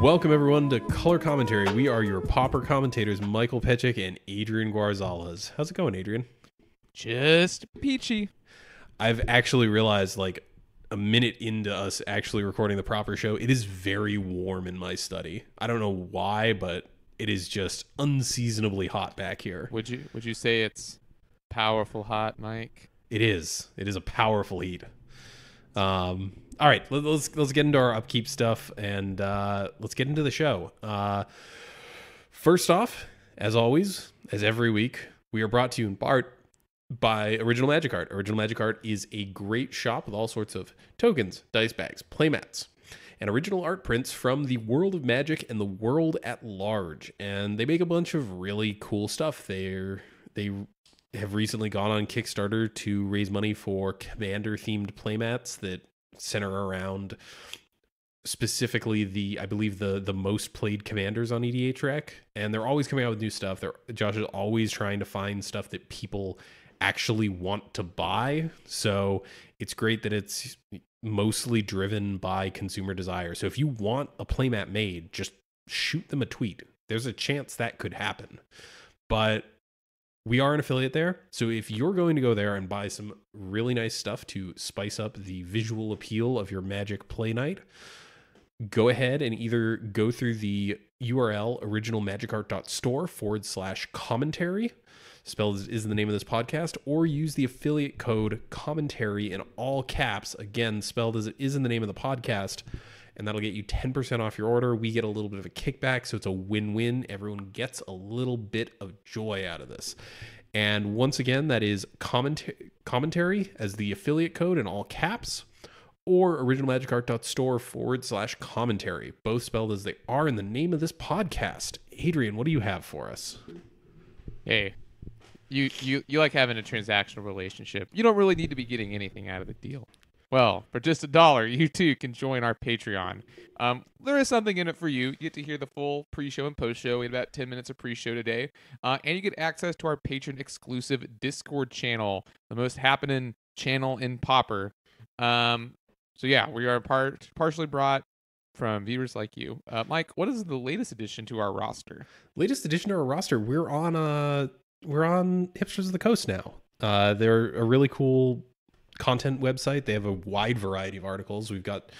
Welcome everyone to Color Commentary. We are your pauper commentators, Michael Petchik and Adrian Guarzales. How's it going, Adrian? Just peachy. I've actually realized, like, a minute into us actually recording the proper show, it is very warm in my study. I don't know why, but it is just unseasonably hot back here. Would you say it's powerful hot, Mike? It is. It is a powerful heat. All right, let's get into our upkeep stuff and let's get into the show. First off, as always, as every week, we are brought to you in part by Original Magic Art. Original Magic Art is a great shop with all sorts of tokens, dice bags, playmats, and original art prints from the world of Magic and the world at large. And they make a bunch of really cool stuff. They have recently gone on Kickstarter to raise money for Commander-themed playmats that center around specifically I believe the most played commanders on EDHREC, and they're always coming out with new stuff. Josh is always trying to find stuff that people actually want to buy, so it's great that it's mostly driven by consumer desire. So if you want a playmat made, just shoot them a tweet. There's a chance that could happen, but we are an affiliate there, so if you're going to go there and buy some really nice stuff to spice up the visual appeal of your Magic play night, go ahead and either go through the URL originalmagicart.store/commentary, spelled is the name of this podcast, or use the affiliate code commentary in all caps, again, spelled as it is in the name of the podcast, and that'll get you 10% off your order. We get a little bit of a kickback, so it's a win-win. Everyone gets a little bit of joy out of this. And once again, that is commentary as the affiliate code in all caps, or originalmagicart.store/commentary, both spelled as they are in the name of this podcast. Adrian, what do you have for us? Hey, you like having a transactional relationship. You don't really need to be getting anything out of the deal. Well, for just $1, you too can join our Patreon. There is something in it for you. You get to hear the full pre-show and post-show. We had about 10 minutes of pre-show today. And you get access to our patron-exclusive Discord channel, the most happening channel in Pauper. So yeah, we are partially brought from viewers like you. Mike, what is the latest addition to our roster? Latest addition to our roster, we're on Hipsters of the Coast now. They're a really cool content website. They have a wide variety of articles. We've got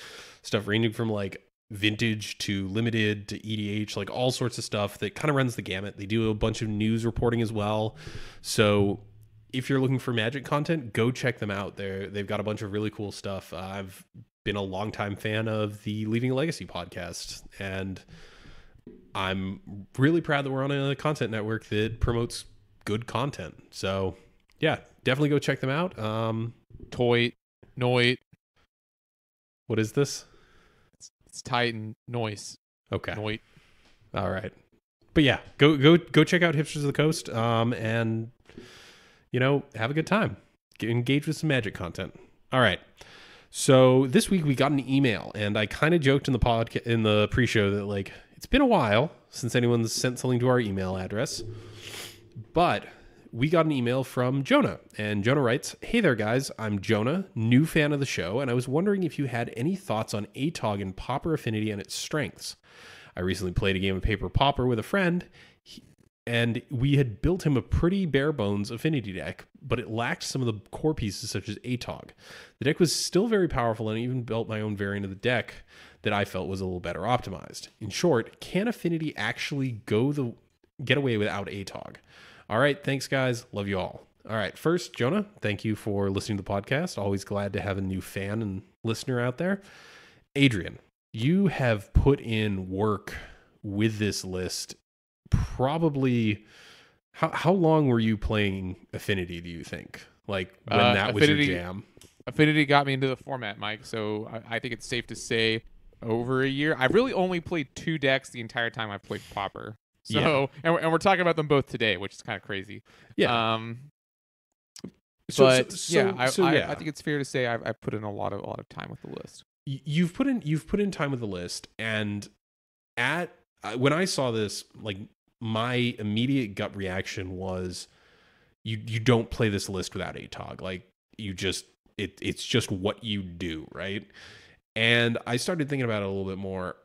stuff ranging from like vintage to limited to EDH, like all sorts of stuff that kind of runs the gamut. They do a bunch of news reporting as well. So if you're looking for Magic content, go check them out. They've got a bunch of really cool stuff. I've been a longtime fan of the Leaving a Legacy podcast, and I'm really proud that we're on a content network that promotes good content. So yeah, definitely go check them out. Noit. What is this? It's Titan Noise. Okay. Noit. All right. But yeah, go check out Hipsters of the Coast, and have a good time. Engage with some Magic content. All right. So this week we got an email, and I kind of joked in the pre-show that like it's been a while since anyone's sent something to our email address, but we got an email from Jonah, and Jonah writes, "Hey there, guys. I'm Jonah, new fan of the show, and I was wondering if you had any thoughts on atog and Pauper affinity and its strengths. I recently played a game of Paper Pauper with a friend, and we had built him a pretty bare-bones affinity deck, but it lacked some of the core pieces such as atog. The deck was still very powerful, and I even built my own variant of the deck that I felt was a little better optimized. In short, can affinity actually get away without atog? All right, thanks, guys. Love you all." All right, first, Jonah, thank you for listening to the podcast. Always glad to have a new fan and listener out there. Adrian, you have put in work with this list. Probably, how long were you playing Affinity, do you think? Like, when that was your jam? Affinity got me into the format, Mike, so I think it's safe to say over a year. I've really only played 2 decks the entire time I've played Pauper. So, yeah. and we're talking about them both today, which is kind of crazy. Yeah. I think it's fair to say I've put in a lot of time with the list. You've put in time with the list, and when I saw this, like, my immediate gut reaction was, you don't play this list without atog. Like, it's just what you do, right? And I started thinking about it a little bit more.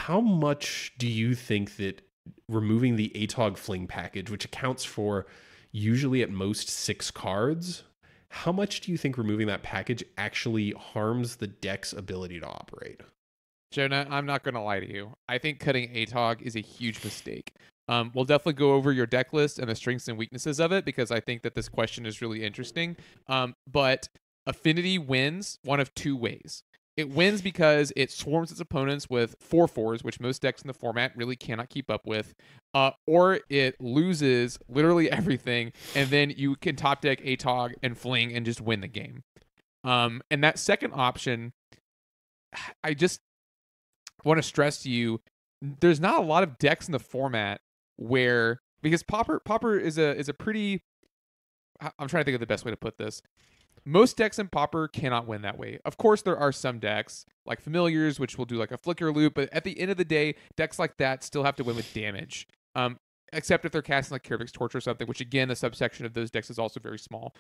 how much do you think that removing the atog fling package, which accounts for usually at most 6 cards, how much do you think removing that package actually harms the deck's ability to operate? Jonah, I'm not going to lie to you. I think cutting atog is a huge mistake. We'll definitely go over your deck list and the strengths and weaknesses of it because I think that this question is really interesting. But affinity wins one of 2 ways. It wins because it swarms its opponents with 4/4s, which most decks in the format really cannot keep up with, or it loses literally everything, and then you can top deck atog and fling and just win the game. And that second option, I just want to stress to you, there's not a lot of decks in the format where, because Pauper is a pretty, I'm trying to think of the best way to put this. Most decks in Pauper cannot win that way. Of course, there are some decks like Familiars, which will do like a flicker loop, but at the end of the day, decks like that still have to win with damage. Except if they're casting like Karavik's Torch or something, which again, the subsection of those decks is also very small.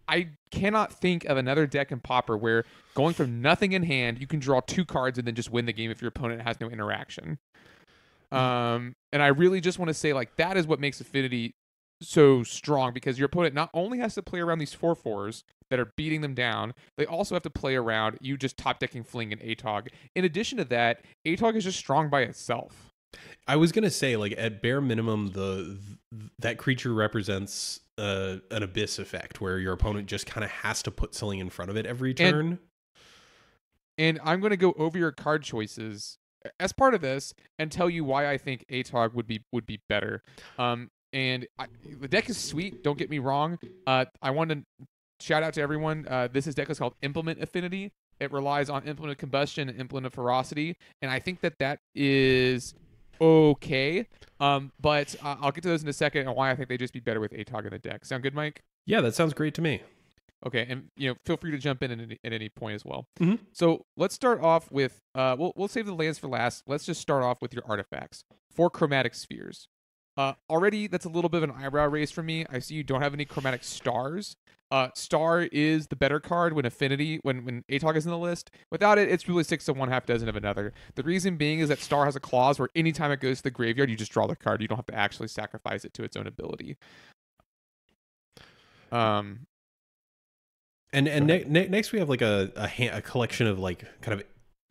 I cannot think of another deck in Pauper where going from nothing in hand, you can draw 2 cards and then just win the game if your opponent has no interaction. And I really just want to say, like, that is what makes Affinity so strong, because your opponent not only has to play around these 4/4s that are beating them down, they also have to play around you just top decking Fling and Atog. In addition to that, Atog is just strong by itself. I was gonna say, like, at bare minimum, that creature represents an abyss effect where your opponent just kind of has to put something in front of it every turn. And I'm going to go over your card choices as part of this and tell you why I think Atog would be better. The deck is sweet. Don't get me wrong. I want to shout out to everyone. This deck is called Implement Affinity. It relies on Implement of Combustion and Implement of Ferocity, and I think that is okay. But I'll get to those in a second and why I think they'd just be better with Atog in the deck. Sound good, Mike? Yeah, that sounds great to me. Okay, and feel free to jump in at any point as well. Mm-hmm. So let's start off with we'll save the lands for last. Let's just start off with your artifacts. 4 chromatic spheres. Already that's a little bit of an eyebrow raise for me. I see you don't have any chromatic stars. Star is the better card when Affinity when Atog is in the list. Without it, it's really 6 of one, half dozen of another. The reason being is that Star has a clause where anytime it goes to the graveyard, you just draw the card. You don't have to actually sacrifice it to its own ability. Next we have like a collection of like kind of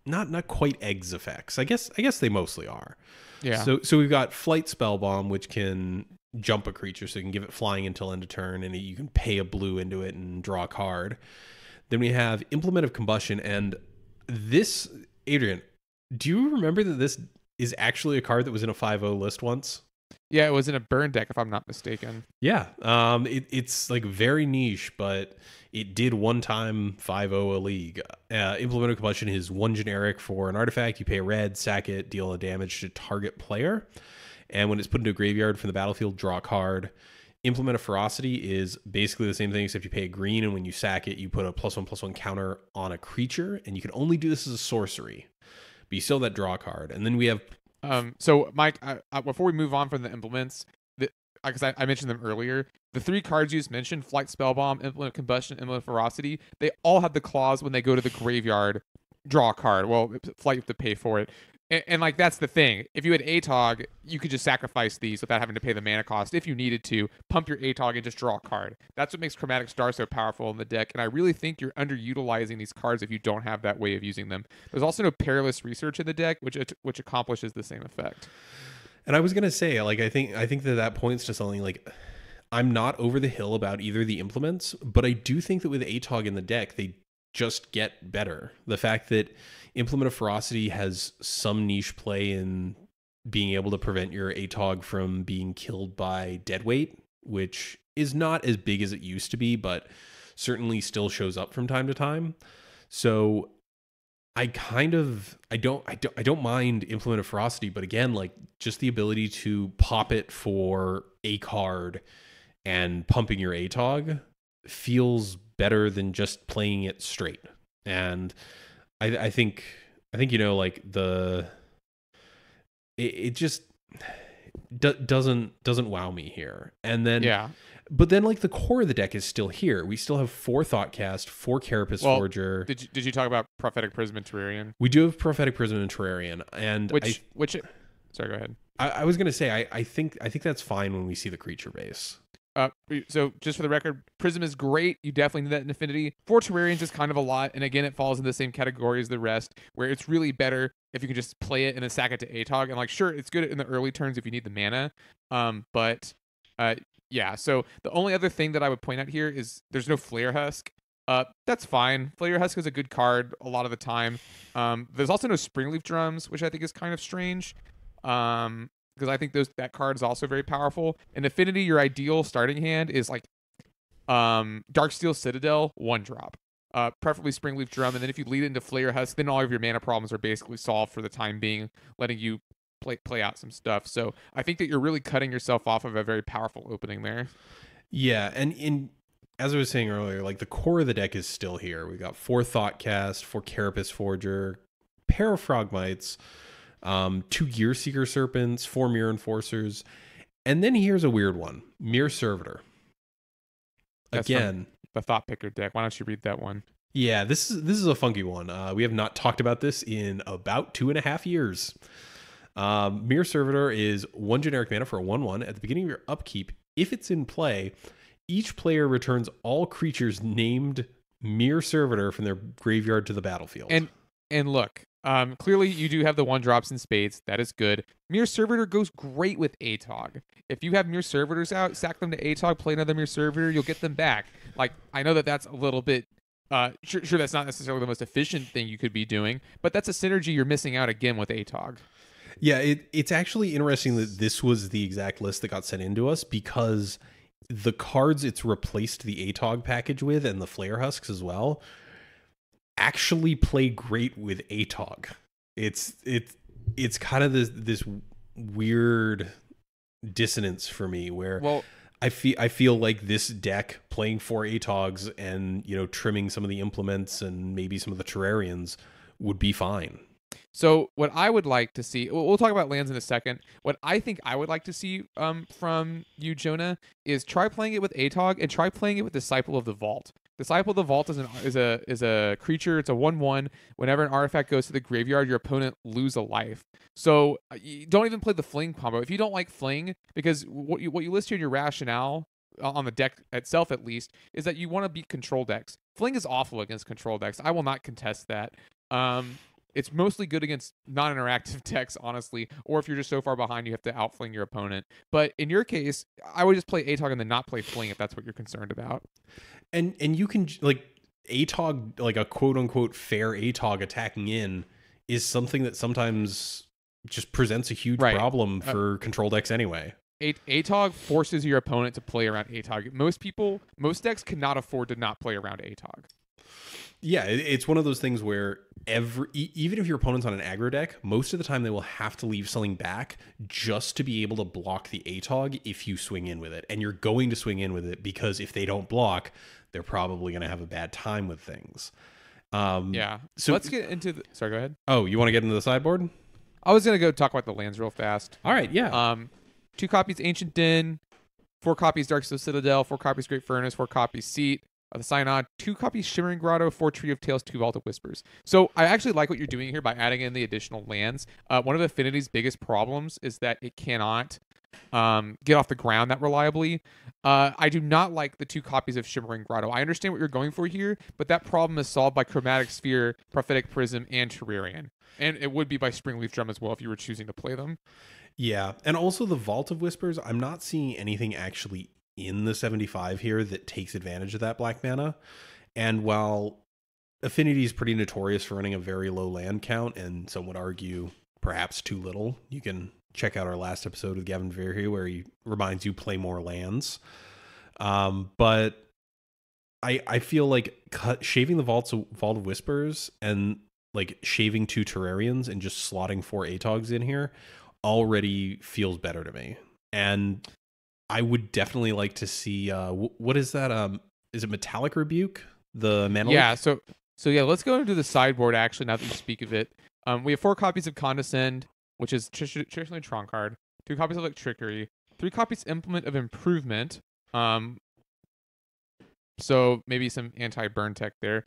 not quite eggs effects. I guess they mostly are. Yeah. So we've got Flight Spellbomb, which can jump a creature, so you can give it flying until end of turn, and you can pay a blue into it and draw a card. Then we have Implement of Combustion, and this, Adrian, do you remember that this is actually a card that was in a 5/0 list once? Yeah, it was in a burn deck, if I'm not mistaken. Yeah, it's like very niche, but it did one time 5/0 a league. Implement of Combustion is 1 generic for an artifact. You pay a red, sack it, deal a damage to target player. And when it's put into a graveyard from the battlefield, draw a card. Implement of Ferocity is basically the same thing, except you pay a green, and when you sack it, you put a +1/+1 counter on a creature, and you can only do this as a sorcery. But you still have that draw card. And then we have... So, Mike, before we move on from the implements, because I mentioned them earlier, the 3 cards you just mentioned, Flight Spellbomb, Implement of Combustion, Implement of Ferocity, they all have the clause when they go to the graveyard, draw a card. Well, Flight, you have to pay for it. And like, that's the thing. If you had Atog, you could just sacrifice these without having to pay the mana cost. If you needed to, pump your Atog and just draw a card. That's what makes Chromatic Star so powerful in the deck, and I really think you're underutilizing these cards if you don't have that way of using them. There's also no Perilous Research in the deck, which accomplishes the same effect. And I was going to say, like, I think that points to something like... I'm not over the hill about either of the implements, but I do think that with Atog in the deck, they just get better. The fact that Implement of Ferocity has some niche play in being able to prevent your Atog from being killed by deadweight, which is not as big as it used to be, but certainly still shows up from time to time. So I don't mind Implement of Ferocity, but again, like, just the ability to pop it for a card and pumping your Atog feels better than just playing it straight. And I think like it just, doesn't wow me here. And then Yeah. but then like the core of the deck is still here. We still have 4 Thoughtcast, 4 Carapace Well, Forger. did you talk about Prophetic Prism and Terrarian? We do have Prophetic Prism and Terrarian, and Which sorry, go ahead. I was gonna say I think that's fine when we see the creature base. So just for the record, Prism is great. You definitely need that in Affinity. 4 Terrarians is kind of a lot, and again, it falls in the same category as the rest, where it's really better if you can just play it and then sack it to atog. And like, sure, it's good in the early turns if you need the mana. But yeah. So the only other thing that I would point out here is there's no Flare Husk. That's fine. Flare Husk is a good card a lot of the time. There's also no Springleaf Drums, which I think is kind of strange. Because I think that card is also very powerful. In Affinity, your ideal starting hand is like Darksteel Citadel, 1-drop. Preferably Springleaf Drum, and then if you lead into Flare Husk, then all of your mana problems are basically solved for the time being, letting you play out some stuff. So I think that you're really cutting yourself off of a very powerful opening there. Yeah, and as I was saying earlier, like the core of the deck is still here. We got 4 Thoughtcast, 4 Carapace Forger, pair of Frogmites, 2 Gearseeker Serpents, 4 Mirror Enforcers, and then here's a weird one: Mirror Servitor. Again, the Thought Picker deck. Why don't you read that one? Yeah, this is a funky one. We have not talked about this in about 2.5 years. Mirror Servitor is 1 generic mana for a 1/1. At the beginning of your upkeep, if it's in play, each player returns all creatures named Mirror Servitor from their graveyard to the battlefield. And look, clearly you do have the 1-drops in spades. That is good. Mirror Servitor goes great with atog. If you have Mirror Servitors out, sack them to atog, play another Mirror Servitor, you'll get them back. Like, I know that that's a little bit sure that's not necessarily the most efficient thing you could be doing, but that's a synergy you're missing out again with atog. Yeah, it's actually interesting that this was the exact list that got sent into us, because the cards it's replaced the atog package with, and the Flare Husks as well, actually play great with atog. It's kind of this weird dissonance for me, where I feel like this deck playing 4 atogs and, you know, trimming some of the implements and maybe some of the Terrarians would be fine. So what I would like to see, we'll talk about lands in a second. What I think I would like to see from you, Jonah, is try playing it with atog and try playing it with Disciple of the Vault. Disciple of the Vault is a creature. It's a 1/1. Whenever an artifact goes to the graveyard, your opponent lose a life. So you don't even play the Fling combo if you don't like Fling, because what you list here in your rationale on the deck itself, at least, is that you want to beat control decks. Fling is awful against control decks. I will not contest that. It's mostly good against non-interactive decks, honestly, or if you're just so far behind you have to outfling your opponent. But in your case, I would just play atog and then not play Fling if that's what you're concerned about. And you can, like, atog, like a quote-unquote fair atog attacking in, is something that sometimes just presents a huge problem for control decks anyway. Atog forces your opponent to play around atog. Most decks cannot afford to not play around atog. Yeah, it's one of those things where even if your opponent's on an aggro deck, most of the time they will have to leave something back just to be able to block the atog if you swing in with it. And you're going to swing in with it, because if they don't block, they're probably going to have a bad time with things. Yeah. So let's get into the... Sorry, go ahead. Oh, you want to get into the sideboard? I was going to go talk about the lands real fast. All right, yeah. 2 copies Ancient Den, 4 copies Darksteel Citadel, 4 copies Great Furnace, 4 copies Seat of the Synod, 2 copies Shimmering Grotto, 4 Tree of Tales, 2 Vault of Whispers. So I actually like what you're doing here by adding in the additional lands. One of Affinity's biggest problems is that it cannot get off the ground that reliably. I do not like the 2 copies of Shimmering Grotto. I understand what you're going for here, but that problem is solved by Chromatic Sphere, Prophetic Prism, and Terrarian. And it would be by Springleaf Drum as well if you were choosing to play them. Yeah, and also the Vault of Whispers, I'm not seeing anything actually in the 75 here that takes advantage of that black mana. And while Affinity is pretty notorious for running a very low land count, and some would argue perhaps too little, you can check out our last episode with Gavin Verhey where he reminds you play more lands. But I feel like shaving the Vault of Whispers and like shaving 2 Terrarians and just slotting 4 Atogs in here already feels better to me. And I would definitely like to see what is that? Is it Metallic Rebuke? The mana? Yeah, so yeah, let's go into the sideboard actually, now that you speak of it. We have 4 copies of Condescend, which is traditionally a Tron card. 2 copies of like Trickery, 3 copies Implement of Improvement. So maybe some anti-burn tech there.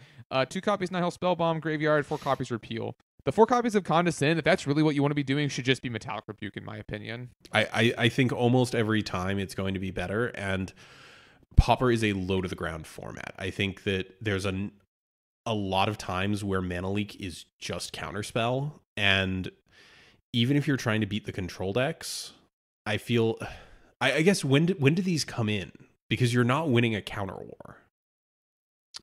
2 copies Nihil Spellbomb, Graveyard, 4 copies Repeal. The 4 copies of Condescend, if that's really what you want to be doing, should just be Metallic Rebuke, in my opinion. I think almost every time it's going to be better, and Pauper is a low to the ground format. I think that there's a lot of times where Mana Leak is just counterspell, and even if you're trying to beat the control decks, I feel, I guess when do these come in? Because you're not winning a counter war.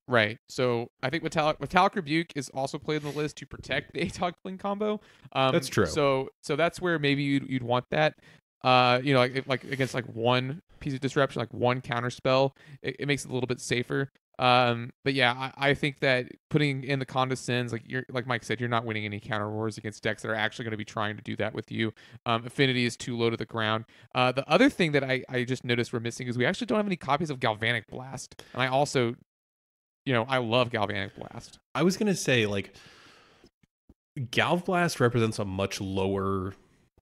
Right. So I think Metallic Rebuke is also played on the list to protect the atog Fling combo. That's true. So that's where maybe you'd want that. Like against like one piece of disruption, like one counter spell, it makes it a little bit safer. But yeah, I think that putting in the Condescends, like Mike said, you're not winning any counter wars against decks that are actually going to be trying to do that with you. Affinity is too low to the ground. The other thing that I just noticed we're missing is we actually don't have any copies of Galvanic Blast, and I also, I love Galvanic Blast. I was gonna say, like, Galv Blast represents a much lower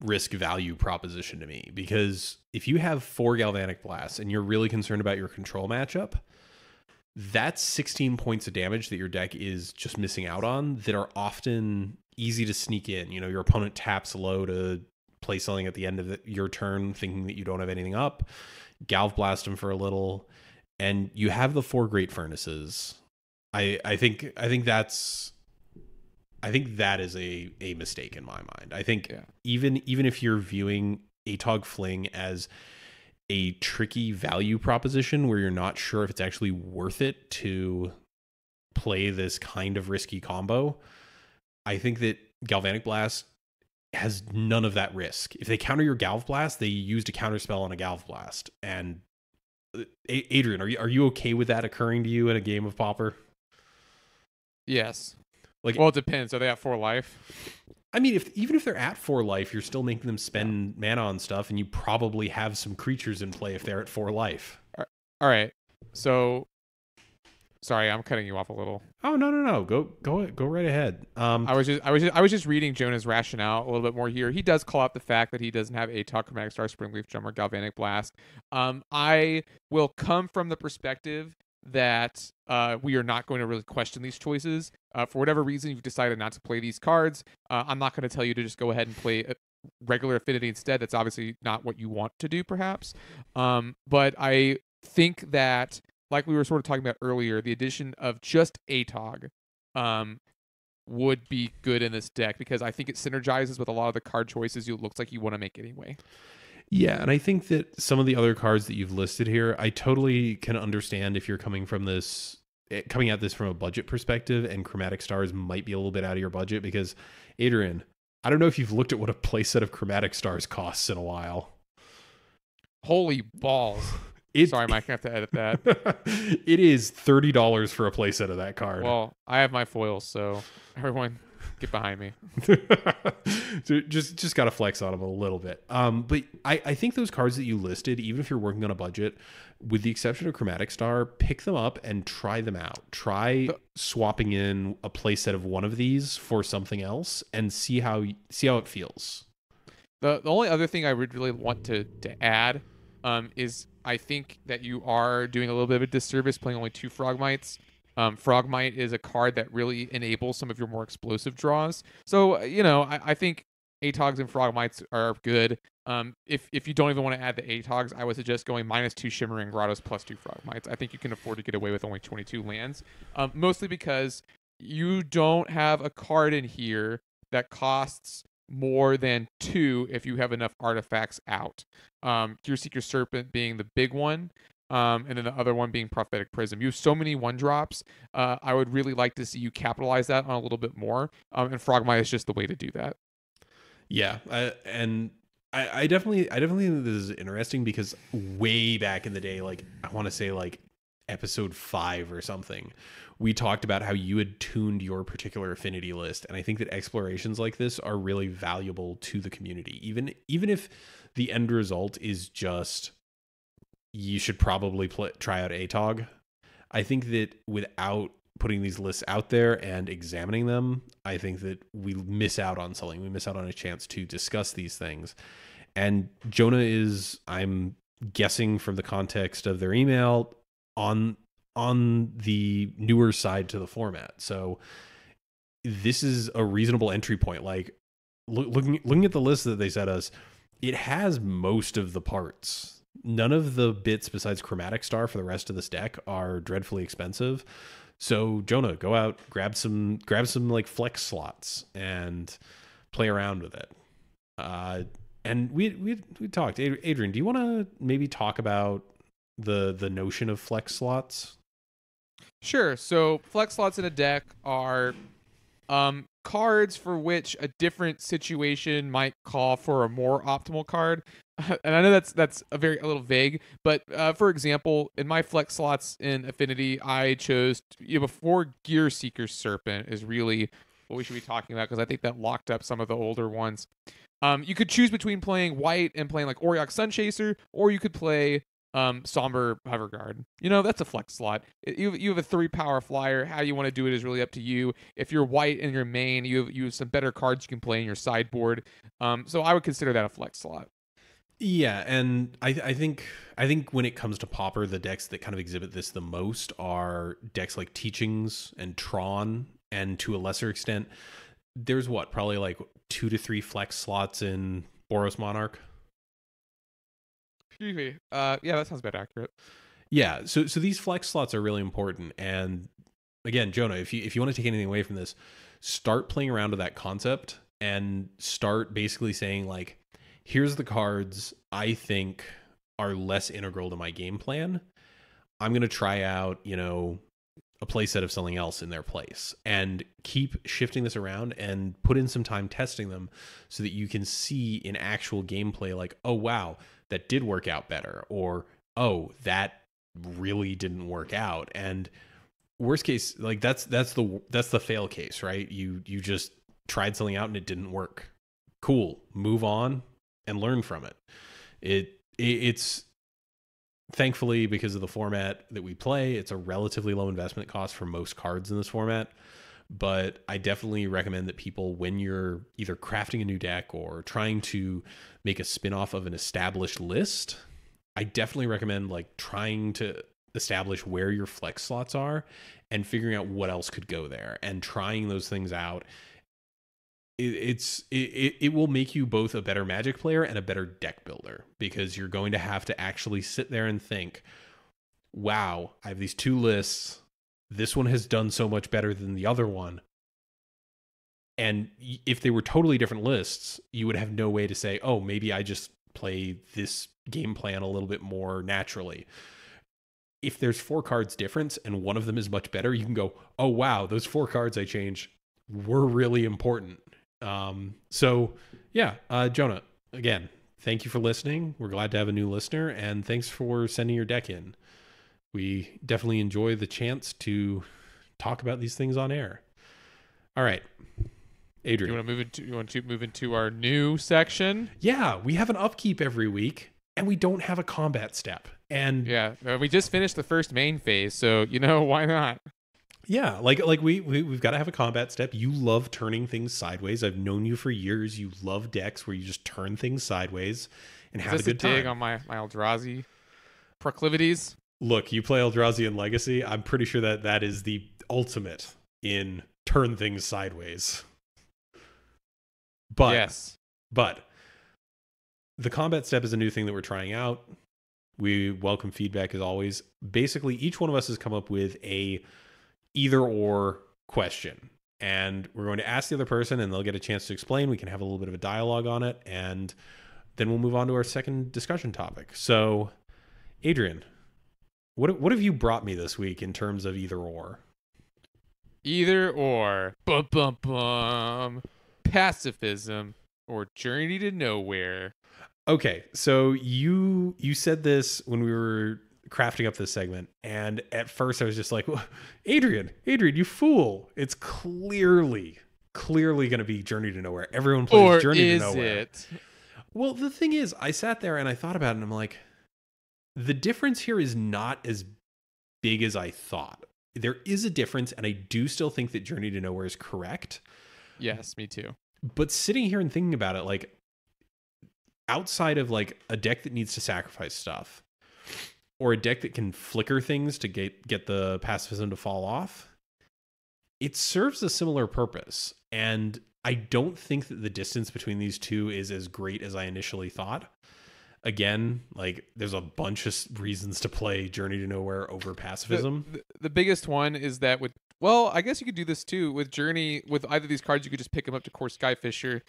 risk value proposition to me, because if you have 4 Galvanic Blasts and you're really concerned about your control matchup, that's 16 points of damage that your deck is just missing out on that are often easy to sneak in. Your opponent taps low to play something at the end of your turn thinking that you don't have anything up, Galv Blast them for a little, and you have the 4 Great Furnaces. I think that is a mistake in my mind. I think even if you're viewing Atog Fling as a tricky value proposition where you're not sure if it's actually worth it to play this kind of risky combo, I think that Galvanic Blast has none of that risk. If they counter your Galv Blast, they used a counter spell on a Galv Blast. And Adrian, are you okay with that occurring to you in a game of Pauper? Yes. Like, well, it depends. Are they at 4 life? I mean, even if they're at 4 life, you're still making them spend mana on stuff, and you probably have some creatures in play if they're at 4 life. All right. So, sorry, I'm cutting you off a little. Oh, no. Go right ahead. I was just reading Jonah's rationale a little bit more here. He does call out the fact that he doesn't have Atog, Chromatic Star, Springleaf Drum, or Galvanic Blast. I will come from the perspective that we are not going to really question these choices. For whatever reason, you've decided not to play these cards. I'm not going to tell you to just go ahead and play a regular Affinity instead. That's obviously not what you want to do, perhaps. But I think that, like we were sort of talking about earlier, the addition of just Atog would be good in this deck, because I think it synergizes with a lot of the card choices it looks like you want to make anyway. Yeah, and I think that some of the other cards that you've listed here, I totally can understand if you're coming at this from a budget perspective, and Chromatic Stars might be a little bit out of your budget, because, Adrian, I don't know if you've looked at what a playset of Chromatic Stars costs in a while. Holy balls. Sorry, Mike, I have to edit that. It is $30 for a playset of that card. Well, I have my foils, so everyone get behind me. So just got to flex on them a little bit. But I think those cards that you listed, even if you're working on a budget, with the exception of Chromatic Star, pick them up and try them out. Try swapping in a playset of one of these for something else and see how it feels. The only other thing I would really want to add is I think that you are doing a little bit of a disservice playing only 2 Frogmites. Frogmite is a card that really enables some of your more explosive draws. So, I think Atogs and Frogmites are good. If you don't even want to add the Atogs, I would suggest going -2 Shimmering Grottos +2 Frogmites. I think you can afford to get away with only 22 lands. Mostly because you don't have a card in here that costs more than 2 if you have enough artifacts out. Gearseeker Serpent being the big one. And then the other one being Prophetic Prism. You have so many 1-drops. I would really like to see you capitalize that on a little bit more. And Frogmite is just the way to do that. Yeah, I definitely think this is interesting, because way back in the day, like I want to say like episode 5 or something, we talked about how you had tuned your particular affinity list, and I think that explorations like this are really valuable to the community, even if the end result is just you should probably try out Atog. I think that without putting these lists out there and examining them, I think that we miss out on something. We miss out on a chance to discuss these things. And Jonah is, I'm guessing from the context of their email, on the newer side to the format. So this is a reasonable entry point. Like looking at the list that they sent us, it has most of the parts. None of the bits besides Chromatic Star for the rest of this deck are dreadfully expensive. So Jonah, go out, grab some like flex slots and play around with it. And we talked. Adrian, do you want to maybe talk about the notion of flex slots? Sure. So flex slots in a deck are cards for which a different situation might call for a more optimal card. And I know that's a little vague, but for example, in my flex slots in Affinity, I chose before Gear Seeker Serpent is really what we should be talking about, because I think that locked up some of the older ones. You could choose between playing white and playing like Auriok Sunchaser, or you could play Somber Hoverguard. That's a flex slot. You have a 3-power flyer. How you want to do it is really up to you. If you're white in your main, you have some better cards you can play in your sideboard. So I would consider that a flex slot. Yeah, and I think when it comes to Pauper, the decks that kind of exhibit this the most are decks like Teachings and Tron, and to a lesser extent, there's probably like 2 to 3 flex slots in Boros Monarch. Excuse me. Yeah, that sounds about accurate. Yeah, so these flex slots are really important. And again, Jonah, if you want to take anything away from this, start playing around with that concept and start basically saying like, here's the cards I think are less integral to my game plan. I'm going to try out, a play set of something else in their place, and keep shifting this around and put in some time testing them so that you can see in actual gameplay like, oh wow, that did work out better, or oh, that really didn't work out. And worst case, like that's the fail case, right? You just tried something out and it didn't work. Cool, move on and learn from it. It's thankfully, because of the format that we play, it's a relatively low investment cost for most cards in this format. But I definitely recommend that people, when you're either crafting a new deck or trying to make a spin-off of an established list, I definitely recommend like trying to establish where your flex slots are and figuring out what else could go there and trying those things out. It will make you both a better Magic player and a better deck builder, because you're going to have to actually sit there and think, wow, I have these 2 lists. This one has done so much better than the other one. And if they were totally different lists, you would have no way to say, oh, maybe I just play this game plan a little bit more naturally. If there's 4 cards difference and one of them is much better, you can go, oh, wow, those 4 cards I changed were really important. So yeah, Jonah, again, thank you for listening. We're glad to have a new listener, and thanks for sending your deck in. We definitely enjoy the chance to talk about these things on air. All right, Adrian, You want to move into our new section? Yeah, we have an upkeep every week, and we don't have a combat step. And yeah, we just finished the first main phase, so why not? Yeah, like we've got to have a combat step. You love turning things sideways. I've known you for years. You love decks where you just turn things sideways and have a good time. Dig on my Eldrazi proclivities? Look, you play Eldrazi in Legacy. I'm pretty sure that is the ultimate in turn things sideways. But the combat step is a new thing that we're trying out. We welcome feedback as always. Basically, each one of us has come up with a either or question, and we're going to ask the other person and they'll get a chance to explain. We can have a little bit of a dialogue on it, and then we'll move on to our second discussion topic. So Adrian, what have you brought me this week in terms of either or? Either or. Bum, bum, bum. Pacifism or Journey to Nowhere. Okay, so you said this when we were crafting up this segment, and at first I was just like, Adrian, you fool. It's clearly going to be Journey to Nowhere. Everyone plays or Journey to Nowhere. Or is it? Well, the thing is, I sat there and I thought about it, and I'm like, the difference here is not as big as I thought. There is a difference, and I do still think that Journey to Nowhere is correct. Yes, me too. But sitting here and thinking about it, like, outside of like a deck that needs to sacrifice stuff or a deck that can flicker things to get the pacifism to fall off, it serves a similar purpose. And I don't think that the distance between these two is as great as I initially thought. Again, like there's a bunch of reasons to play Journey to Nowhere over pacifism. The biggest one is that well, I guess you could do this too with Journey. With either of these cards, you could just pick them up to core Skyfisher.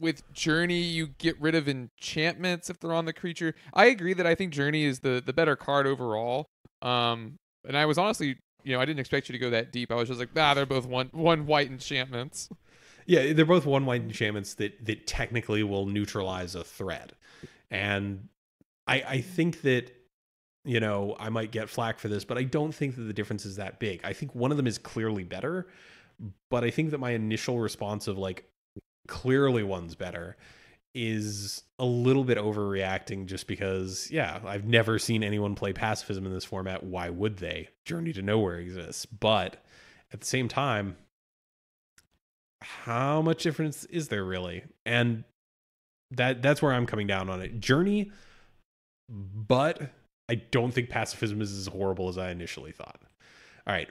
With Journey, you get rid of enchantments if they're on the creature. I agree that I think Journey is the better card overall. And I was honestly, I didn't expect you to go that deep. I was just like, they're both one white enchantments. Yeah, they're both one white enchantments that technically will neutralize a threat. And I think that, I might get flack for this, but I don't think that the difference is that big. I think one of them is clearly better, but I think that my initial response of like, clearly one's better is a little bit overreacting just because, I've never seen anyone play pacifism in this format. Why would they? Journey to Nowhere exists. But at the same time, how much difference is there really? And that's where I'm coming down on it. Journey, but I don't think pacifism is as horrible as I initially thought. All right.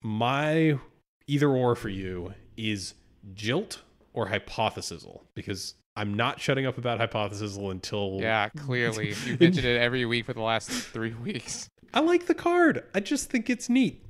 My either or for you is Jilt or Hypothesizal, because I'm not shutting up about Hypothesizal until... Yeah, clearly. You've mentioned it every week for the last 3 weeks. I like the card. I just think it's neat.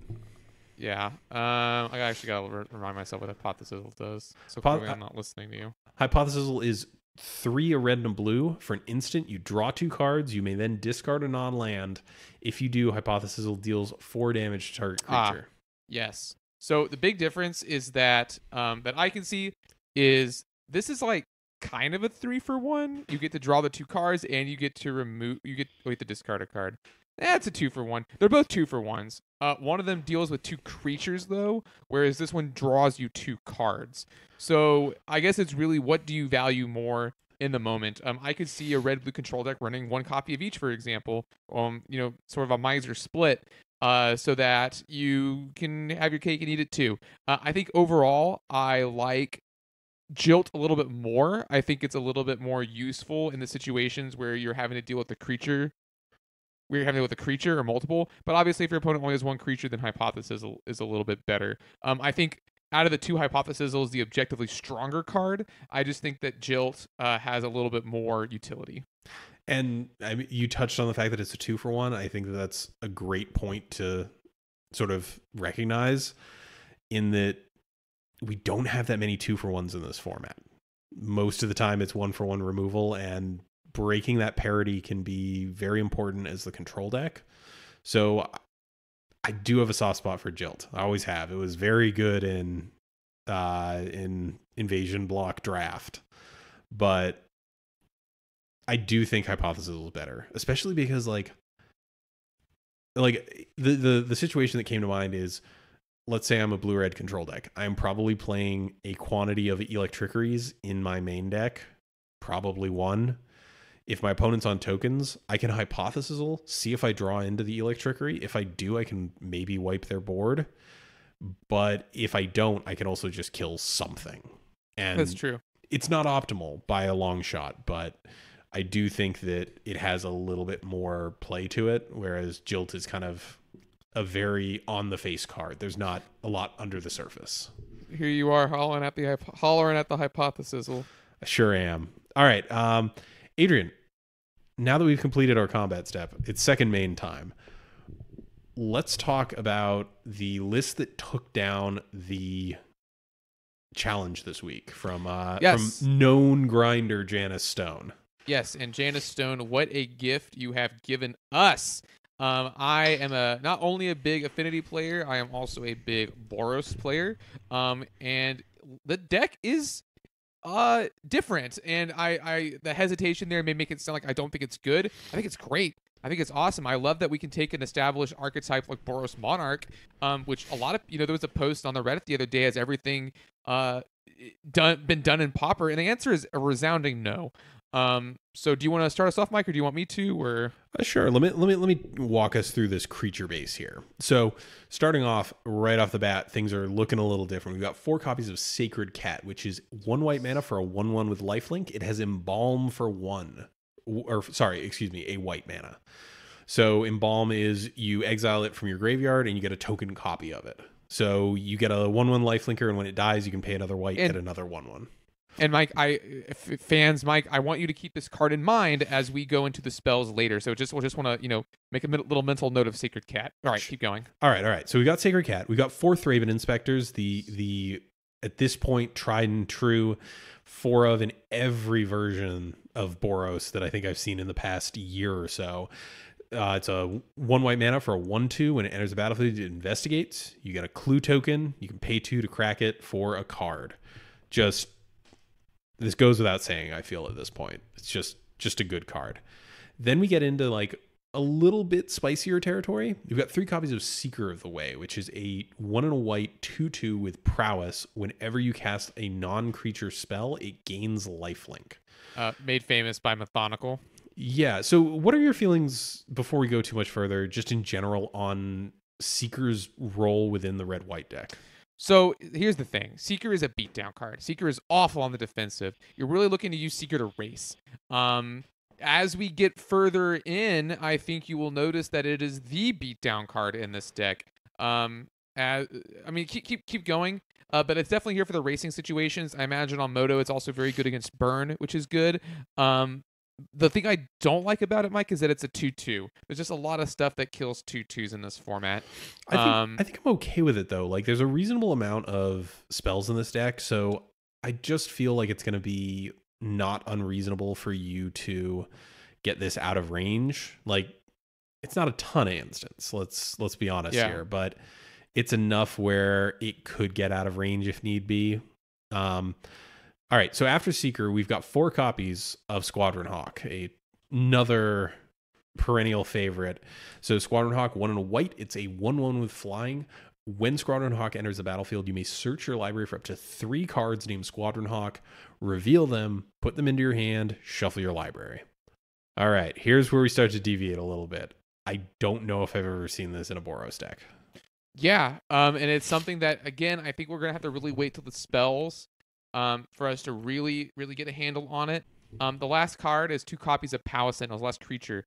Yeah. I actually got to remind myself what Hypothesizal does. So clearly I'm not listening to you. Hypothesizal is 3 a red and a blue. For an instant, you draw 2 cards. You may then discard a non-land. If you do, Hypothesizal deals 4 damage to target creature. Yes. So the big difference is that that I can see is this is like kind of a 3-for-1. You get to draw the 2 cards and you get to discard a card. That's a 2-for-1. They're both 2-for-1s. One of them deals with 2 creatures though, whereas this one draws you 2 cards. So I guess it's really, what do you value more in the moment? I could see a red-blue control deck running 1 copy of each, for example. Sort of a miser split. So that you can have your cake and eat it too. I think overall, I like Jilt a little bit more. I think it's a little bit more useful in the situations where you're having to deal with the creature. Where you're having to deal with a creature or multiple. But obviously, if your opponent only has 1 creature, then Hypothesizal is a little bit better. I think out of the 2 Hypothesizal is the objectively stronger card. I just think that Jilt has a little bit more utility. And I mean, you touched on the fact that it's a 2-for-1. I think that's a great point to sort of recognize, in that we don't have that many 2-for-1s in this format. Most of the time it's 1-for-1 removal, and breaking that parity can be very important as the control deck. So I do have a soft spot for Jilt. I always have. It was very good in Invasion Block Draft, but I do think Hypothesizal is better, especially because like the situation that came to mind is, let's say I'm a blue-red control deck. I'm probably playing a quantity of Electrickeries in my main deck, probably 1. If my opponent's on tokens, I can Hypothesizal, see if I draw into the Electrickery. If I do, I can maybe wipe their board. But if I don't, I can also just kill something. And that's true. It's not optimal by a long shot, but I do think that it has a little bit more play to it, whereas Jilt is kind of a very on-the-face card. There's not a lot under the surface. Here you are hollering at the Hypothesizal. I sure am. All right, Adrian, now that we've completed our combat step, it's second main time. Let's talk about the list that took down the challenge this week from known grinder Janicestone. Yes, and Janicestone, what a gift you have given us. I am not only a big affinity player, I am also a big Boros player. And the deck is different, and the hesitation there may make it sound like I don't think it's good. I think it's great. I think it's awesome. I love that we can take an established archetype like Boros Monarch, which a lot of there was a post on the Reddit the other day, has everything been done in Pauper, and the answer is a resounding no. So do you want to start us off, Mike, or do you want me to? Or Sure. Let me walk us through this creature base here. So, starting off right off the bat, things are looking a little different. We've got 4 copies of Sacred Cat, which is 1 white mana for a 1/1 with lifelink. It has Embalm for 1, or sorry, excuse me, a white mana. So Embalm is you exile it from your graveyard and you get a token copy of it. So you get a 1/1 lifelinker, and when it dies, you can pay another white, get another 1/1. And Mike, Mike, I want you to keep this card in mind as we go into the spells later. So we'll just want to, make a little mental note of Sacred Cat. All right, keep going. All right. So we got Sacred Cat. We got 4 Thraben Inspectors. The at this point tried and true 4 of in every version of Boros that I think I've seen in the past year or so. It's a 1 white mana for a 1/2. When it enters the battlefield, it investigates. You get a clue token. You can pay 2 to crack it for a card. This goes without saying, I feel, at this point. It's just a good card. Then we get into like a little bit spicier territory. You've got 3 copies of Seeker of the Way, which is a 1 and a white 2/2 with prowess. Whenever you cast a non-creature spell, it gains lifelink. Made famous by Methodical. Yeah. So what are your feelings, before we go too much further, just in general on Seeker's role within the red-white deck? So here's the thing. Seeker is a beatdown card. Seeker is awful on the defensive. You're really looking to use Seeker to race. As we get further in, I think you will notice that it is the beatdown card in this deck. Keep going. But it's definitely here for the racing situations. I imagine on Moto, it's also very good against Burn, which is good. The thing I don't like about it, Mike, is that it's a 2/2. There's just a lot of stuff that kills 2/2s in this format. I think I'm okay with it, though. Like, there's a reasonable amount of spells in this deck, so I just feel like it's going to be not unreasonable for you to get this out of range. Like, it's not a ton of instants. Let's be honest here, but it's enough where it could get out of range if need be. All right, so after Seeker, we've got 4 copies of Squadron Hawk, another perennial favorite. So Squadron Hawk, 1 and a white. It's a 1/1 with flying. When Squadron Hawk enters the battlefield, you may search your library for up to 3 cards named Squadron Hawk, reveal them, put them into your hand, shuffle your library. All right, here's where we start to deviate a little bit. I don't know if I've ever seen this in a Boros deck. Yeah, and it's something that, again, I think we're going to have to really wait till the spells for us to really, really get a handle on it. The last card is 2 copies of Palace Sentinels, last creature.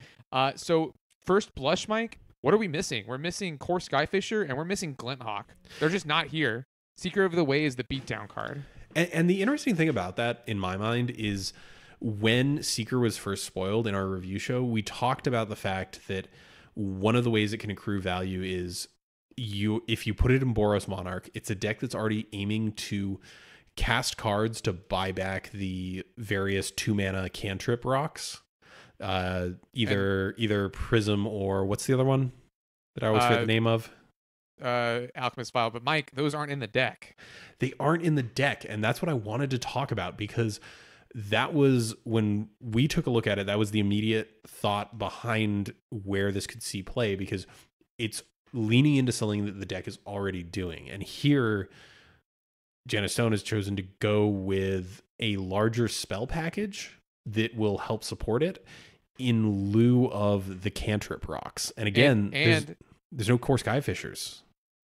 So first blush, Mike, what are we missing? We're missing Core Skyfisher and we're missing Glinthawk. They're just not here. Seeker of the Way is the beatdown card. And the interesting thing about that, in my mind, is when Seeker was first spoiled in our review show, we talked about the fact that one of the ways it can accrue value is if you put it in Boros Monarch, it's a deck that's already aiming to cast cards to buy back the various 2-mana cantrip rocks. Either Prism or what's the other one that I always forget the name of? Alchemist File. But Mike, those aren't in the deck. They aren't in the deck, and that's what I wanted to talk about, because that was, when we took a look at it, that was the immediate thought behind where this could see play, because it's leaning into something that the deck is already doing. And here, Janicestone has chosen to go with a larger spell package that will help support it in lieu of the cantrip rocks. And again, there's no Core Skyfishers.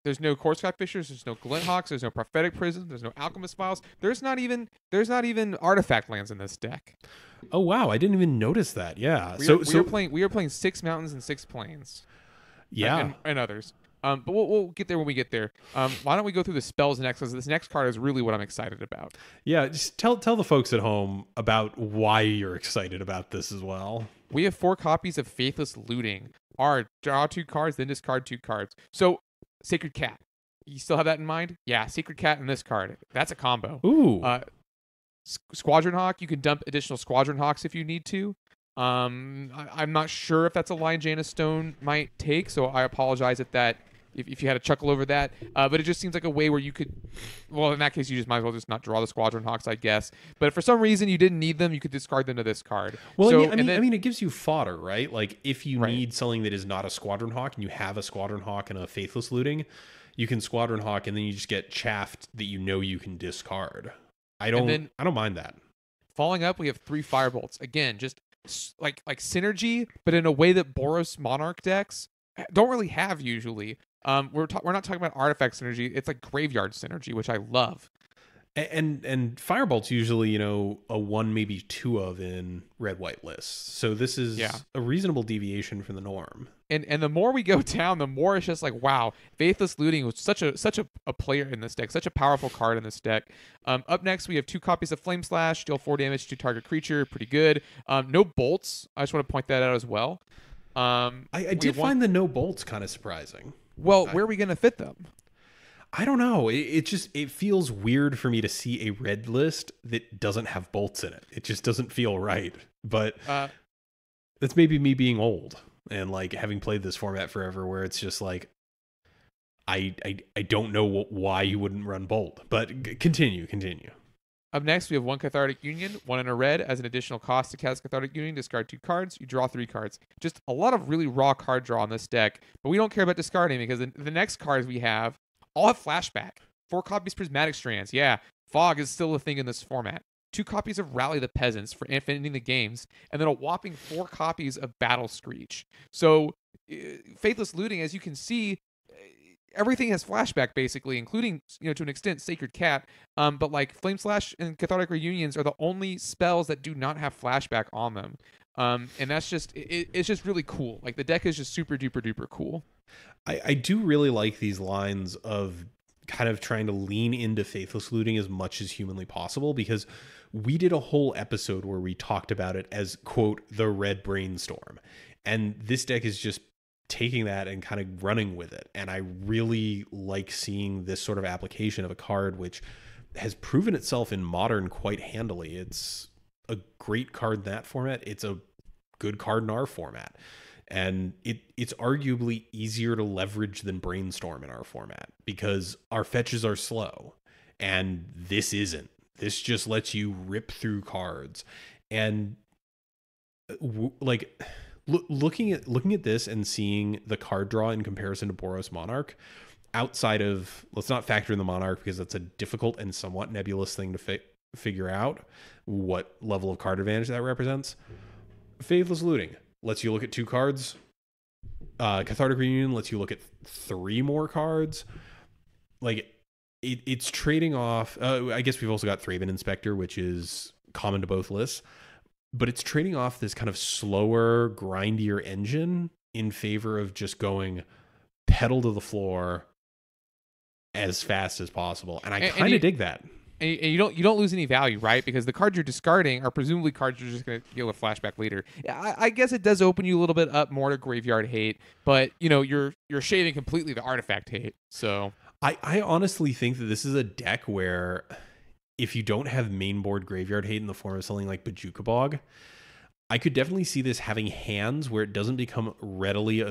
There's no Core Skyfishers. There's no Glinthawks. There's no Prophetic Prism. There's no Alchemist Files. There's not even artifact lands in this deck. Oh wow, I didn't even notice that. Yeah, we are playing 6 mountains and 6 plains. Yeah, and others. But we'll get there when we get there. Why don't we go through the spells next? Because this next card is really what I'm excited about. Yeah, just tell the folks at home about why you're excited about this as well. We have 4 copies of Faithless Looting. Draw 2 cards, then discard 2 cards. So, Sacred Cat. You still have that in mind? Yeah, Sacred Cat and this card. That's a combo. Ooh. Squadron Hawk. You can dump additional Squadron Hawks if you need to. I'm not sure if that's a line Janicestone might take, so I apologize if you had a chuckle over that. But it just seems like a way where you could, well, in that case, you just might as well just not draw the Squadron Hawks, I guess. But if for some reason you didn't need them, you could discard them to this card. Well, so, I mean, it gives you fodder, right? Like, if you need something that is not a Squadron Hawk and you have a Squadron Hawk and a Faithless Looting, you can Squadron Hawk and then you just get chaffed that you can discard. I don't mind that. Falling up, we have 3 Firebolts. Again, just like synergy, but in a way that Boros Monarch decks don't really have usually. We're not talking about artifact synergy. It's like graveyard synergy, which I love. And Firebolt's usually, a 1, maybe 2 of in red white lists. So this is a reasonable deviation from the norm. And the more we go down, the more it's just like, wow, Faithless Looting was such a player in this deck, such a powerful card in this deck. Up next, we have 2 copies of Flame Slash, deal 4 damage to target creature, pretty good. No bolts. I just want to point that out as well. I did find the no bolts kind of surprising. Well, where are we going to fit them? I don't know. It feels weird for me to see a red list that doesn't have bolts in it. It just doesn't feel right. But that's maybe me being old and like having played this format forever, where it's just like I don't know why you wouldn't run bolt. But continue. Up next, we have 1 Cathartic Union, 1 in a red. As an additional cost to cast Cathartic Union, discard 2 cards. You draw 3 cards. Just a lot of really raw card draw on this deck. But we don't care about discarding because the next cards we have all have flashback. 4 copies Prismatic Strands. Yeah, Fog is still a thing in this format. 2 copies of Rally the Peasants for ending the games, and then a whopping 4 copies of Battle Screech. So, Faithless Looting, as you can see, everything has flashback basically, including to an extent Sacred Cat. But like Flame Slash and Cathartic Reunions are the only spells that do not have flashback on them. And that's just it's just really cool. Like the deck is just super duper duper cool. I do really like these lines of kind of trying to lean into Faithless Looting as much as humanly possible, because we did a whole episode where we talked about it as, quote, the red brainstorm. And this deck is just taking that and kind of running with it. And I really like seeing this sort of application of a card which has proven itself in Modern quite handily. It's a great card in that format. It's a good card in our format. And it's arguably easier to leverage than Brainstorm in our format because our fetches are slow. And this isn't. This just lets you rip through cards. And looking at this and seeing the card draw in comparison to Boros Monarch, outside of, let's not factor in the Monarch because that's a difficult and somewhat nebulous thing to figure out what level of card advantage that represents. Faithless Looting lets you look at 2 cards. Cathartic Reunion lets you look at 3 more cards. Like it's trading off. I guess we've also got Thraben Inspector, which is common to both lists, but it's trading off this kind of slower, grindier engine in favor of just going pedal to the floor as fast as possible. And I kind of dig that. And you don't lose any value, right? Because the cards you're discarding are presumably cards you're just going to deal with flashback later. I guess it does open you a little bit up more to graveyard hate, but you're shaving completely the artifact hate. So I honestly think that this is a deck where if you don't have main board graveyard hate in the form of something like Bajuka Bog, I could definitely see this having hands where it doesn't become readily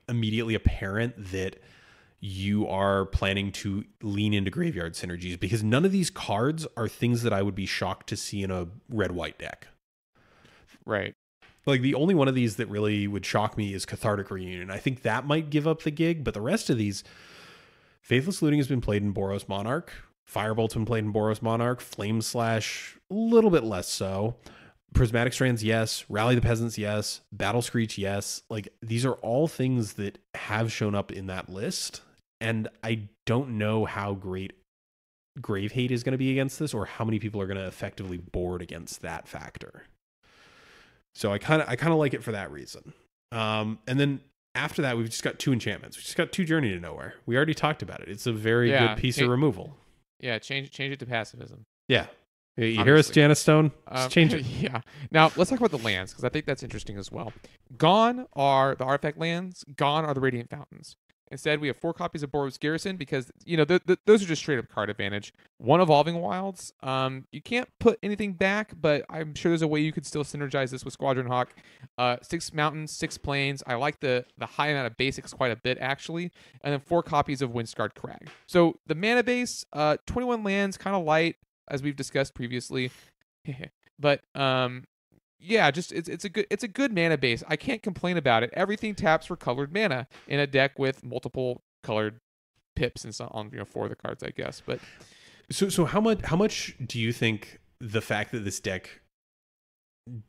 immediately apparent that you are planning to lean into graveyard synergies, because none of these cards are things that I would be shocked to see in a red-white deck. Right. Like the only one of these that really would shock me is Cathartic Reunion. I think that might give up the gig, but the rest of these, Faithless Looting has been played in Boros Monarch. Firebolt's been played in Boros Monarch. Flame Slash, a little bit less so. Prismatic Strands, yes. Rally the Peasants, yes. Battle Screech, yes. Like these are all things that have shown up in that list. And I don't know how great Grave Hate is going to be against this, or how many people are going to effectively board against that factor. So I kind of like it for that reason. And then after that, we've just got 2 enchantments. We just got 2 Journey to Nowhere. We already talked about it. It's a very good piece of removal. Yeah, change it to pacifism. Yeah. You hear us, Janicestone? Just change it. Yeah. Now, let's talk about the lands, because I think that's interesting as well. Gone are the artifact lands. Gone are the Radiant Fountains. Instead, we have 4 copies of Boros Garrison because, those are just straight up card advantage. 1 Evolving Wilds. You can't put anything back, but I'm sure there's a way you could still synergize this with Squadron Hawk. 6 mountains, 6 plains. I like the high amount of basics quite a bit, actually. And then 4 copies of Windscarred Crag. So the mana base, 21 lands, kind of light, as we've discussed previously. But yeah, just it's a good mana base. I can't complain about it. Everything taps for colored mana in a deck with multiple colored pips and so on, for the cards, I guess. But so how much do you think the fact that this deck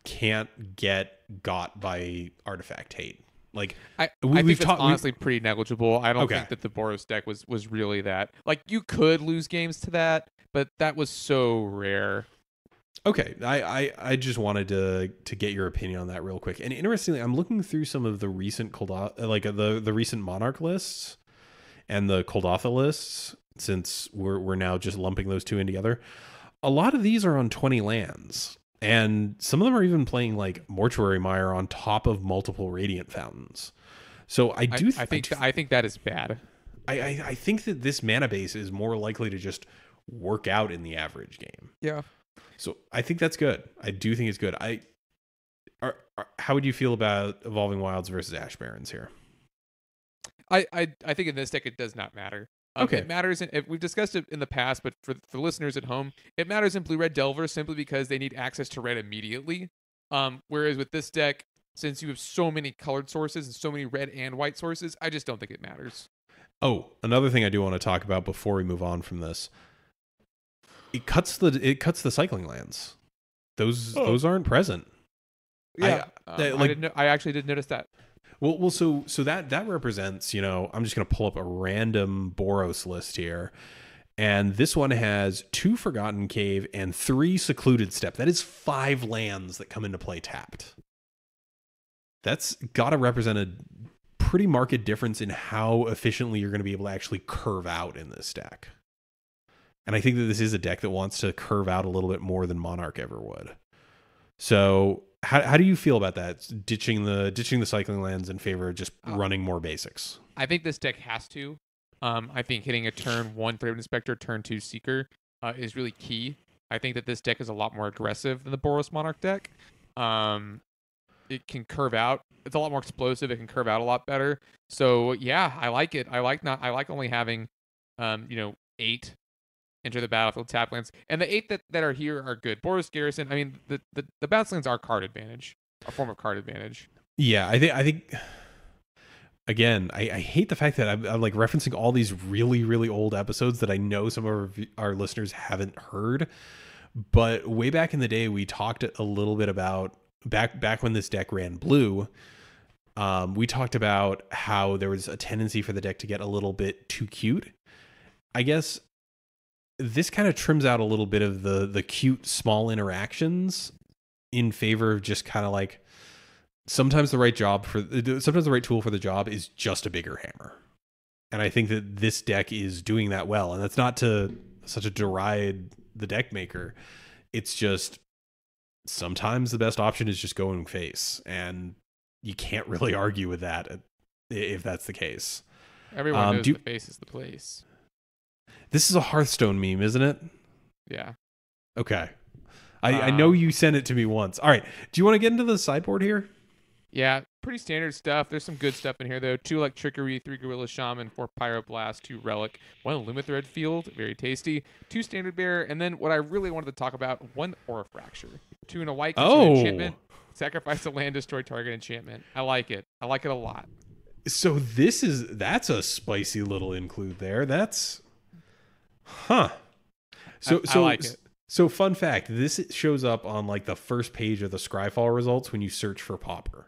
can't get got by artifact hate. Like I we've think that's talked honestly pretty negligible. I don't Okay. think that the Boros deck was really that. Like, you could lose games to that, but that was so rare. Okay, I just wanted to get your opinion on that real quick. And interestingly, I'm looking through some of the recent the recent Monarch lists and the Kuldotha lists, since we're now just lumping those two in together. A lot of these are on 20 lands, and some of them are even playing like Mortuary Mire on top of multiple Radiant Fountains. So I think that is bad. I think that this mana base is more likely to just work out in the average game. Yeah. So I think that's good. I do think it's good. How would you feel about Evolving Wilds versus Ash Barrens here? I think in this deck it does not matter. Okay. It matters we've discussed it in the past, but for listeners at home, it matters in Blue-Red Delver simply because they need access to red immediately. Whereas with this deck, since you have so many colored sources and so many red and white sources, I just don't think it matters. Oh, another thing I do want to talk about before we move on from this. It cuts the cycling lands. Those aren't present. Yeah. I actually did notice that. Well, so that represents, I'm just going to pull up a random Boros list here. And this one has 2 Forgotten Cave and 3 Secluded Steppe. That is 5 lands that come into play tapped. That's got to represent a pretty marked difference in how efficiently you're going to be able to actually curve out in this deck. And I think that this is a deck that wants to curve out a little bit more than Monarch ever would. So how do you feel about that? Ditching the cycling lands in favor of just running more basics. I think this deck has to. I think hitting a turn 1 Thread Inspector, turn 2 Seeker is really key. I think that this deck is a lot more aggressive than the Boros Monarch deck. It can curve out. It's a lot more explosive. It can curve out a lot better. So yeah, I like it. I like only having 8 enter the battlefield tap lands, and the 8 that are here are good. Boros Garrison. I mean, the bounce lands are card advantage, a form of card advantage. Yeah, I think. Again, I hate the fact that I'm like referencing all these really, really old episodes that I know some of our listeners haven't heard. But way back in the day, we talked a little bit about back when this deck ran blue. We talked about how there was a tendency for the deck to get a little bit too cute. I guess this kind of trims out a little bit of the cute small interactions in favor of just kind of like sometimes the right tool for the job is just a bigger hammer. And I think that this deck is doing that well. And that's not to such a deride the deck maker. It's just sometimes the best option is just going face, and you can't really argue with that if that's the case. Everyone knows the face is the place. This is a Hearthstone meme, isn't it? Yeah. Okay. I know you sent it to me once. All right. Do you want to get into the sideboard here? Yeah, pretty standard stuff. There's some good stuff in here, though. 2 like Trickery, 3 Gorilla Shaman, 4 Pyroblast, 2 Relic, 1 Lumithread Field, very tasty, 2 Standard Bearer, and then what I really wanted to talk about, 1 Aura Fracture. 2 in a white, enchantment, sacrifice a land, destroy target enchantment. I like it. I like it a lot. So that's a spicy little include there. That's I like it. So fun fact, this shows up on like the first page of the Scryfall results when you search for Pauper.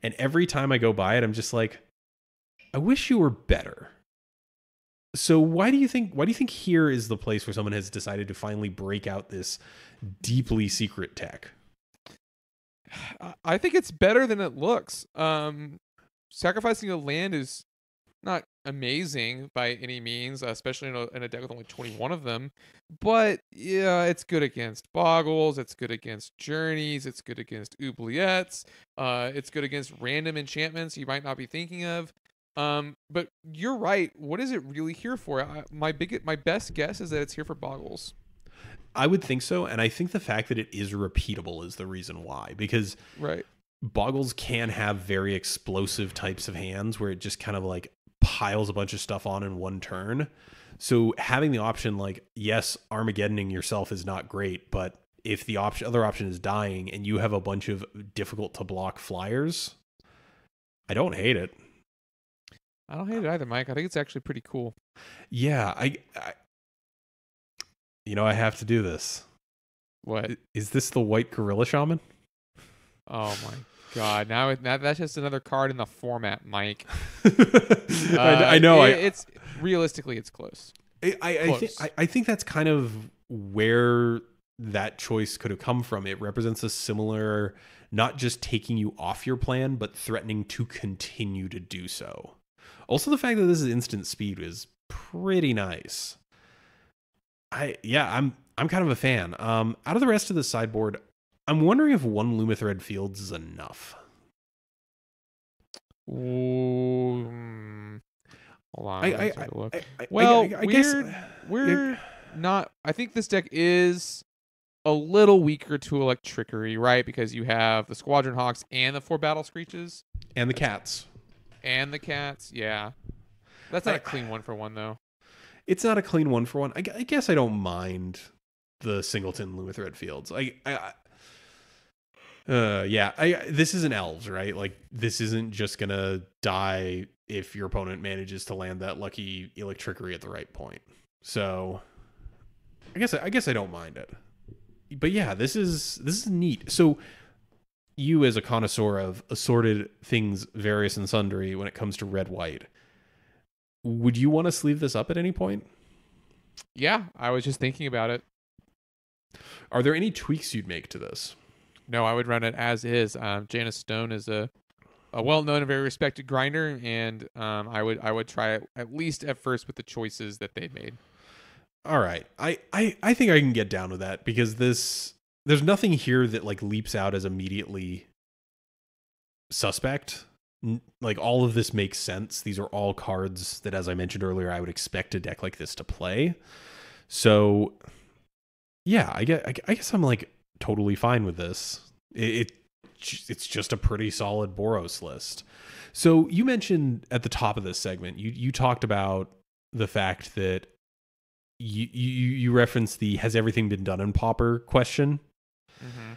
And every time I go by it, I'm just like, I wish you were better. So why do you think here is the place where someone has decided to finally break out this deeply secret tech? I think it's better than it looks. Sacrificing a land is not amazing by any means, especially in a deck with only 21 of them. But yeah, it's good against Boggles. It's good against Journeys. It's good against Oubliettes. It's good against random enchantments you might not be thinking of. But you're right. What is it really here for? My best guess is that it's here for Boggles. I would think so, and I think the fact that it is repeatable is the reason why. Because Boggles can have very explosive types of hands where it just kind of like piles a bunch of stuff on in one turn. So having the option, like, yes, Armageddoning yourself is not great, but if the other option is dying and you have a bunch of difficult to block flyers, I don't hate it. I don't hate it either, Mike. I think it's actually pretty cool. Yeah, I have to do this. What? Is this the white gorilla shaman? Oh my god! Now that's just another card in the format, Mike. I know. It's realistically, it's close. I think that's kind of where that choice could have come from. It represents a similar, not just taking you off your plan, but threatening to continue to do so. Also, the fact that this is instant speed is pretty nice. I'm kind of a fan. Out of the rest of the sideboard, I'm wondering if one Lumathread Fields is enough. Ooh, hold on. I take a look. I guess we're not. I think this deck is a little weaker to Electrickery, right? Because you have the Squadron Hawks and the 4 Battle Screeches and the cats. Yeah, that's not a clean 1-for-1 though. It's not a clean 1-for-1. I guess I don't mind the Singleton Lumathread Fields. This isn't elves, right? Like, this isn't just gonna die if your opponent manages to land that lucky Electrickery at the right point. So I guess I don't mind it. But yeah, this is neat. So you, as a connoisseur of assorted things, various and sundry, when it comes to red white, would you want to sleeve this up at any point? Yeah, I was just thinking about it. Are there any tweaks you'd make to this? No, I would run it as is. Janicestone is a well-known and very respected grinder, and I would try it at least at first with the choices that they made. All right, I think I can get down with that, because there's nothing here that like leaps out as immediately suspect. Like, all of this makes sense. These are all cards that, as I mentioned earlier, I would expect a deck like this to play. So yeah, I guess I'm like totally fine with this. It's just a pretty solid Boros list. So you mentioned at the top of this segment, you talked about the fact that you referenced the "has everything been done in Pauper" question. Mm-hmm.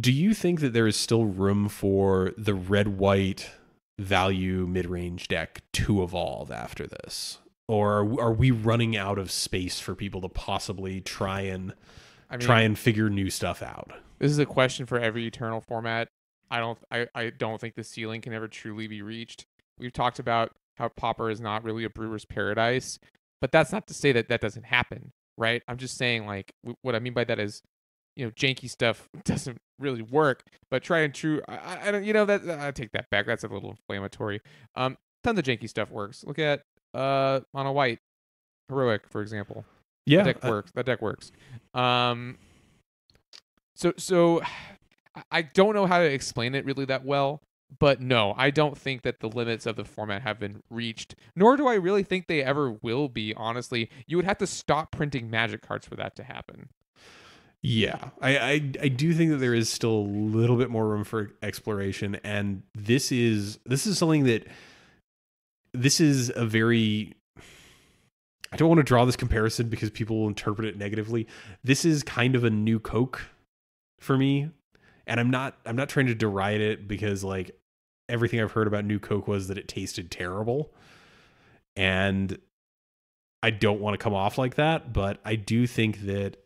Do you think that there is still room for the red-white value mid-range deck to evolve after this? Or are we running out of space for people to possibly try and figure new stuff out? This is a question for every Eternal format. I don't think the ceiling can ever truly be reached. We've talked about how Pauper is not really a brewer's paradise, but that's not to say that that doesn't happen, right? I'm just saying, like, what I mean by that is, janky stuff doesn't really work, but try and true. I don't, that I take that back. That's a little inflammatory. Tons of janky stuff works. Look at mono white heroic, for example. Yeah, that deck works. So I don't know how to explain it really that well, but no, I don't think that the limits of the format have been reached, nor do I really think they ever will be. Honestly, you would have to stop printing Magic cards for that to happen. Yeah, I do think that there is still a little bit more room for exploration, and this is something that this is a very. I don't want to draw this comparison because people will interpret it negatively. This is kind of a new Coke for me, and I'm not trying to deride it, because like everything I've heard about New Coke was that it tasted terrible, and I don't want to come off like that, but I do think that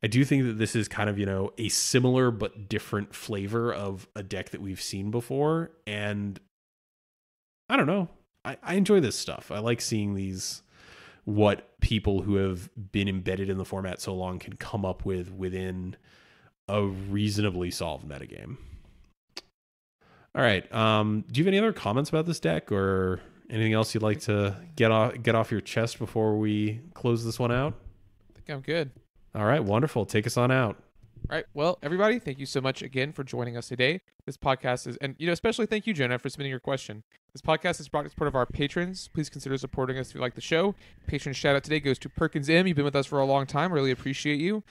this is kind of, a similar but different flavor of a deck that we've seen before. And I don't know. I enjoy this stuff. I like seeing what people who have been embedded in the format so long can come up with within a reasonably solved metagame. All right. Do you have any other comments about this deck, or anything else you'd like to get off your chest before we close this one out? I think I'm good. All right, wonderful. Take us on out. All right. Well, everybody, thank you so much again for joining us today. This podcast is, and especially thank you, Jonah, for submitting your question. This podcast is brought as part of our patrons. Please consider supporting us if you like the show. Patron shout out today goes to Perkins M. You've been with us for a long time. Really appreciate you.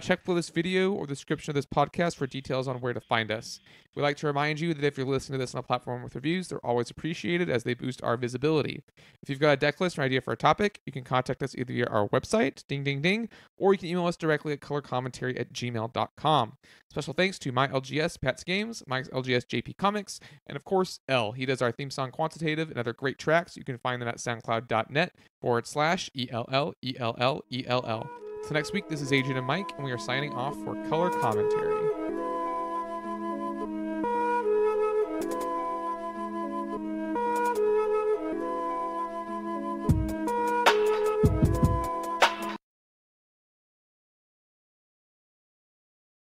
Check below this video or the description of this podcast for details on where to find us. We'd like to remind you that if you're listening to this on a platform with reviews, they're always appreciated as they boost our visibility. If you've got a deck list or idea for a topic, you can contact us either via our website, ding ding ding, or you can email us directly at colorcommentary@gmail.com. Special thanks to my LGS Pat's Games, Mike's LGS JP Comics, and of course L. He does our theme song Quantitative and other great tracks. You can find them at soundcloud.net/ELLELLELL. So next week, this is Adrian and Mike, and we are signing off for Color Commentary.